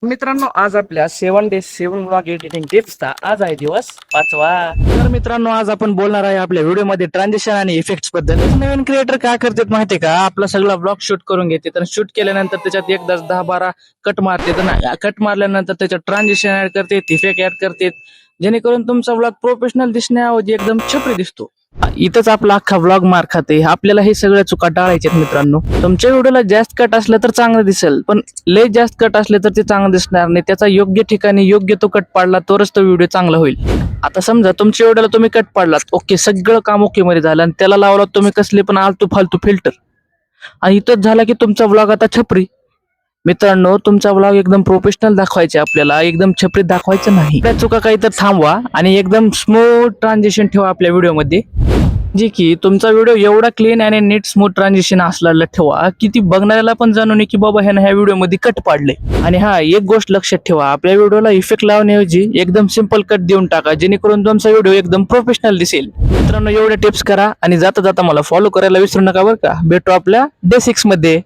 मित्रांनो, आज आपल्या 7 व्लॉग एडिटिंग टिप्सचा आज आहे दिवस 5वा. तर मित्रांनो, आज आपण बोलणार आहे आपल्या व्हिडिओमध्ये ट्रान्झिशन आणि इफेक्ट्स बद्दल. नवीन क्रिएटर काय करतात माहितीये का, आपला सगळा ब्लॉग शूट करून घेते, तर शूट केल्यानंतर त्याच्यात एकदा 10-12 कट मारते, तर कट मारल्यानंतर त्याच्यात ट्रान्झिशन ऍड करते, इफेक्ट ऍड करते, जेणेकरून तुमचा ब्लॉग प्रोफेशनल दिसण्याऐवजी एकदम छपरी दिसतो. इथंच आपला अख्खा व्लॉग मार खाते. आपल्याला हे सगळ्या चुका टाळायच्यात मित्रांनो. तुमच्या व्हिडिओला जास्त कट असलं तर चांगलं दिसेल, पण लय जास्त कट असले तर ते चांगलं दिसणार नाही. त्याचा योग्य ठिकाणी योग्य तो कट पाडला तरच तो व्हिडिओ चांगला होईल. आता समजा तुमच्या व्हिडिओला तुम्ही कट पाडलात, ओके, सगळं काम ओके मध्ये झालं, आणि त्याला लावलात तुम्ही कसले पण आलतू फालतू फिल्टर, आणि इथंच झाला की तुमचा व्लॉग आता छपरी. मित्रांनो, तुमचा व्लॉग एकदम प्रोफेशनल दाखवायचे, आपल्याला एकदम छपरीत दाखवायचं नाही. त्या चुका काही तर थांबवा आणि एकदम स्मूथ ट्रान्झिशन ठेवा आपल्या व्हिडिओमध्ये, जे की तुमचा व्हिडिओ एवढा क्लीन आणि नीट स्मूथ ट्रान्झिशन असलेला ठेवा की ती बघणाऱ्याला पण जाणून की बाबा ह्यानं ह्या व्हिडिओमध्ये कट पाडले. आणि हा एक गोष्ट लक्षात ठेवा, आपल्या व्हिडिओला इफेक्ट लावण्याऐवजी एकदम सिंपल कट देऊन टाका, जेणेकरून तुमचा व्हिडिओ एकदम प्रोफेशनल दिसेल. मित्रांनो, एवढे टिप्स करा आणि जाता जाता मला फॉलो करायला विसरू नका बरं का. भेटू आपल्या डे 6 मध्ये.